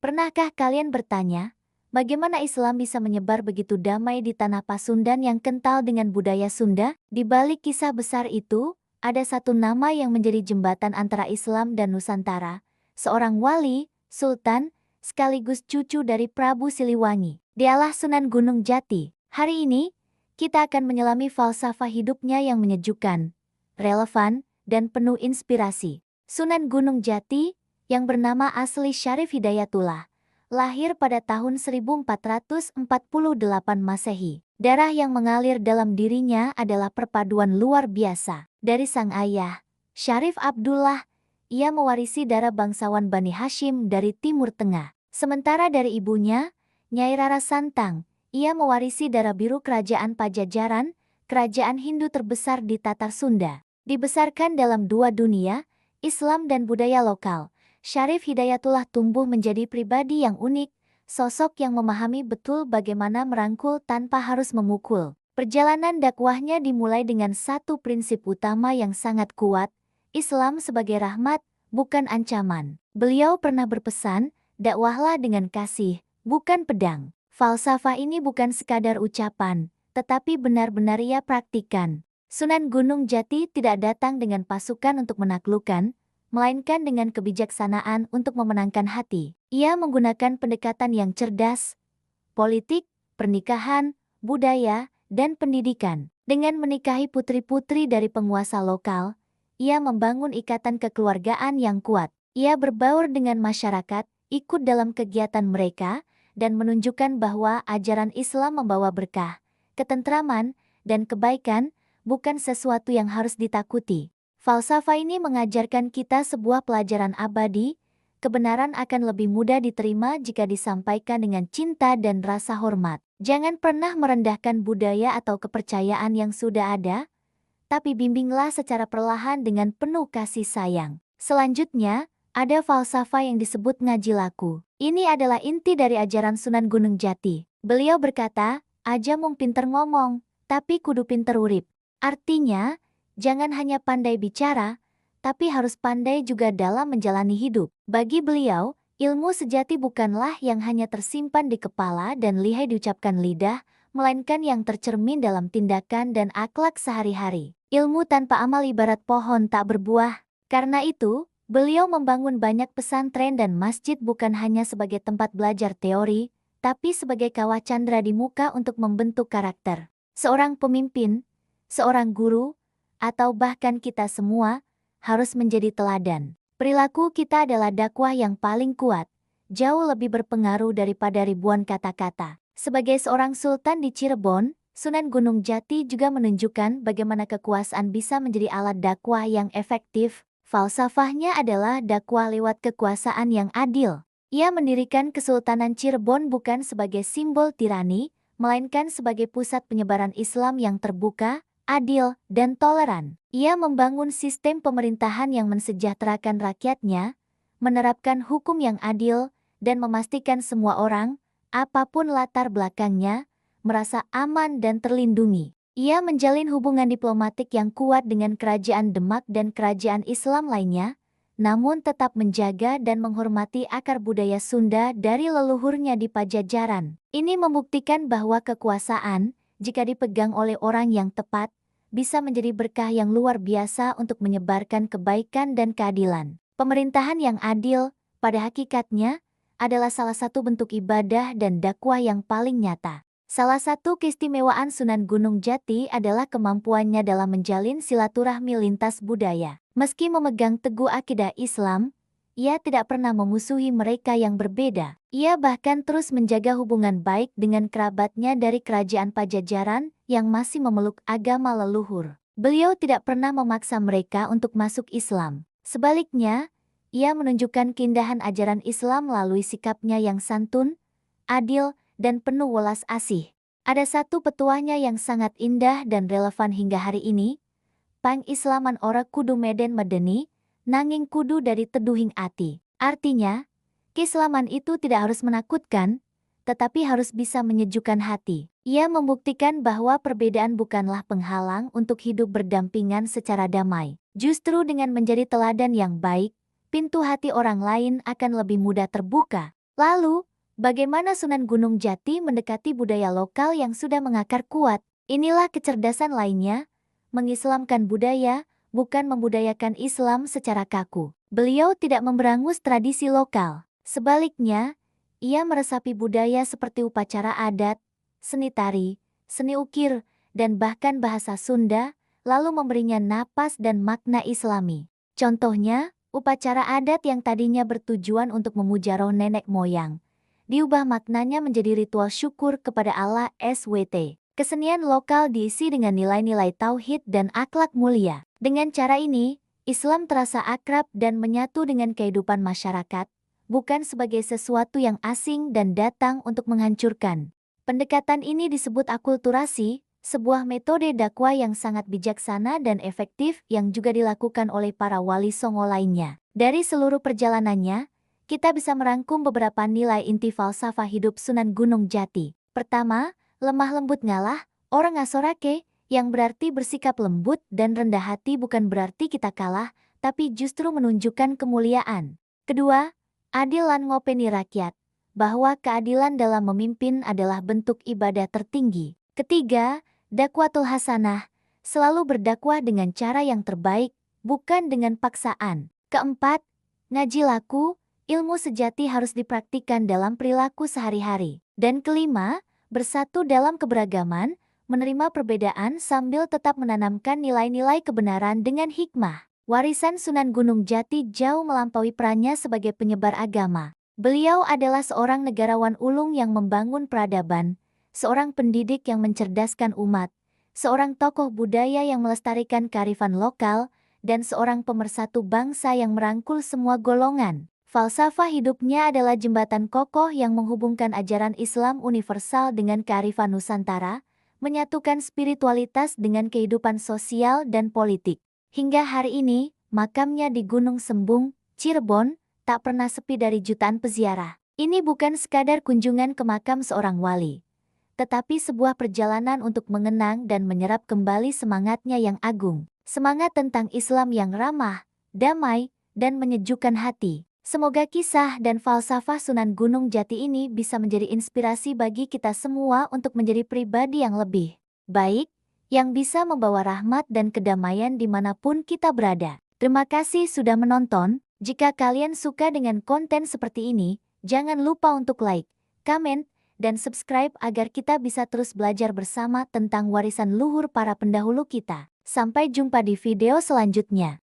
Pernahkah kalian bertanya, bagaimana Islam bisa menyebar begitu damai di tanah Pasundan yang kental dengan budaya Sunda? Di balik kisah besar itu, ada satu nama yang menjadi jembatan antara Islam dan Nusantara, seorang wali, sultan, sekaligus cucu dari Prabu Siliwangi. Dialah Sunan Gunung Jati. Hari ini, kita akan menyelami falsafah hidupnya yang menyejukkan, relevan, dan penuh inspirasi. Sunan Gunung Jati, yang bernama asli Syarif Hidayatullah, lahir pada tahun 1448 Masehi. Darah yang mengalir dalam dirinya adalah perpaduan luar biasa. Dari sang ayah, Syarif Abdullah, ia mewarisi darah bangsawan Bani Hashim dari Timur Tengah. Sementara dari ibunya, Nyai Rara Santang, ia mewarisi darah biru kerajaan Pajajaran, kerajaan Hindu terbesar di Tatar Sunda. Dibesarkan dalam dua dunia, Islam dan budaya lokal, Syarif Hidayatullah tumbuh menjadi pribadi yang unik, sosok yang memahami betul bagaimana merangkul tanpa harus memukul. Perjalanan dakwahnya dimulai dengan satu prinsip utama yang sangat kuat, Islam sebagai rahmat, bukan ancaman. Beliau pernah berpesan, dakwahlah dengan kasih, bukan pedang. Falsafah ini bukan sekadar ucapan, tetapi benar-benar ia praktikkan. Sunan Gunung Jati tidak datang dengan pasukan untuk menaklukkan, melainkan dengan kebijaksanaan untuk memenangkan hati. Ia menggunakan pendekatan yang cerdas, politik, pernikahan, budaya, dan pendidikan. Dengan menikahi putri-putri dari penguasa lokal, ia membangun ikatan kekeluargaan yang kuat. Ia berbaur dengan masyarakat, ikut dalam kegiatan mereka, dan menunjukkan bahwa ajaran Islam membawa berkah, ketentraman, dan kebaikan, bukan sesuatu yang harus ditakuti. Falsafah ini mengajarkan kita sebuah pelajaran abadi, kebenaran akan lebih mudah diterima jika disampaikan dengan cinta dan rasa hormat. Jangan pernah merendahkan budaya atau kepercayaan yang sudah ada, tapi bimbinglah secara perlahan dengan penuh kasih sayang. Selanjutnya, ada falsafah yang disebut ngaji laku. Ini adalah inti dari ajaran Sunan Gunung Jati. Beliau berkata, aja mung pinter ngomong, tapi kudu pinter urip. Artinya, jangan hanya pandai bicara, tapi harus pandai juga dalam menjalani hidup. Bagi beliau, ilmu sejati bukanlah yang hanya tersimpan di kepala dan lihai diucapkan lidah, melainkan yang tercermin dalam tindakan dan akhlak sehari-hari. Ilmu tanpa amal ibarat pohon tak berbuah. Karena itu, beliau membangun banyak pesantren dan masjid bukan hanya sebagai tempat belajar teori, tapi sebagai kawah candra di muka untuk membentuk karakter. Seorang pemimpin, seorang guru, atau bahkan kita semua, harus menjadi teladan. Perilaku kita adalah dakwah yang paling kuat, jauh lebih berpengaruh daripada ribuan kata-kata. Sebagai seorang sultan di Cirebon, Sunan Gunung Jati juga menunjukkan bagaimana kekuasaan bisa menjadi alat dakwah yang efektif. Falsafahnya adalah dakwah lewat kekuasaan yang adil. Ia mendirikan Kesultanan Cirebon bukan sebagai simbol tirani, melainkan sebagai pusat penyebaran Islam yang terbuka, adil, dan toleran. Ia membangun sistem pemerintahan yang mensejahterakan rakyatnya, menerapkan hukum yang adil, dan memastikan semua orang, apapun latar belakangnya, merasa aman dan terlindungi. Ia menjalin hubungan diplomatik yang kuat dengan kerajaan Demak dan kerajaan Islam lainnya, namun tetap menjaga dan menghormati akar budaya Sunda dari leluhurnya di Pajajaran. Ini membuktikan bahwa kekuasaan, jika dipegang oleh orang yang tepat, bisa menjadi berkah yang luar biasa untuk menyebarkan kebaikan dan keadilan. Pemerintahan yang adil, pada hakikatnya, adalah salah satu bentuk ibadah dan dakwah yang paling nyata. Salah satu keistimewaan Sunan Gunung Jati adalah kemampuannya dalam menjalin silaturahmi lintas budaya. Meski memegang teguh akidah Islam, ia tidak pernah memusuhi mereka yang berbeda. Ia bahkan terus menjaga hubungan baik dengan kerabatnya dari kerajaan Pajajaran yang masih memeluk agama leluhur. Beliau tidak pernah memaksa mereka untuk masuk Islam. Sebaliknya, ia menunjukkan keindahan ajaran Islam melalui sikapnya yang santun, adil, dan penuh welas asih. Ada satu petuahnya yang sangat indah dan relevan hingga hari ini. Pang-Islaman ora kudu meden medeni, nanging kudu dari teduhing ati. Artinya, keislaman itu tidak harus menakutkan, tetapi harus bisa menyejukkan hati. Ia membuktikan bahwa perbedaan bukanlah penghalang untuk hidup berdampingan secara damai. Justru dengan menjadi teladan yang baik, pintu hati orang lain akan lebih mudah terbuka. Lalu, bagaimana Sunan Gunung Jati mendekati budaya lokal yang sudah mengakar kuat? Inilah kecerdasan lainnya, mengislamkan budaya, bukan membudayakan Islam secara kaku. Beliau tidak memberangus tradisi lokal. Sebaliknya, ia meresapi budaya seperti upacara adat, seni tari, seni ukir, dan bahkan bahasa Sunda, lalu memberinya napas dan makna Islami. Contohnya, upacara adat yang tadinya bertujuan untuk memuja roh nenek moyang, diubah maknanya menjadi ritual syukur kepada Allah SWT. Kesenian lokal diisi dengan nilai-nilai tauhid dan akhlak mulia. Dengan cara ini, Islam terasa akrab dan menyatu dengan kehidupan masyarakat, bukan sebagai sesuatu yang asing dan datang untuk menghancurkan. Pendekatan ini disebut akulturasi, sebuah metode dakwah yang sangat bijaksana dan efektif yang juga dilakukan oleh para wali songo lainnya. Dari seluruh perjalanannya, kita bisa merangkum beberapa nilai inti falsafah hidup Sunan Gunung Jati. Pertama, lemah lembut ngalah, orang ngasorake, yang berarti bersikap lembut dan rendah hati bukan berarti kita kalah, tapi justru menunjukkan kemuliaan. Kedua, adil lan ngopeni rakyat, bahwa keadilan dalam memimpin adalah bentuk ibadah tertinggi. Ketiga, dakwatul hasanah, selalu berdakwah dengan cara yang terbaik, bukan dengan paksaan. Keempat, ngaji laku, ilmu sejati harus dipraktikkan dalam perilaku sehari-hari. Dan kelima, bersatu dalam keberagaman, menerima perbedaan sambil tetap menanamkan nilai-nilai kebenaran dengan hikmah. Warisan Sunan Gunung Jati jauh melampaui perannya sebagai penyebar agama. Beliau adalah seorang negarawan ulung yang membangun peradaban, seorang pendidik yang mencerdaskan umat, seorang tokoh budaya yang melestarikan kearifan lokal, dan seorang pemersatu bangsa yang merangkul semua golongan. Falsafah hidupnya adalah jembatan kokoh yang menghubungkan ajaran Islam universal dengan kearifan Nusantara, menyatukan spiritualitas dengan kehidupan sosial dan politik. Hingga hari ini, makamnya di Gunung Sembung, Cirebon, tak pernah sepi dari jutaan peziarah. Ini bukan sekadar kunjungan ke makam seorang wali, tetapi sebuah perjalanan untuk mengenang dan menyerap kembali semangatnya yang agung. Semangat tentang Islam yang ramah, damai, dan menyejukkan hati. Semoga kisah dan falsafah Sunan Gunung Jati ini bisa menjadi inspirasi bagi kita semua untuk menjadi pribadi yang lebih baik, yang bisa membawa rahmat dan kedamaian dimanapun kita berada. Terima kasih sudah menonton. Jika kalian suka dengan konten seperti ini, jangan lupa untuk like, komen, dan subscribe agar kita bisa terus belajar bersama tentang warisan luhur para pendahulu kita. Sampai jumpa di video selanjutnya.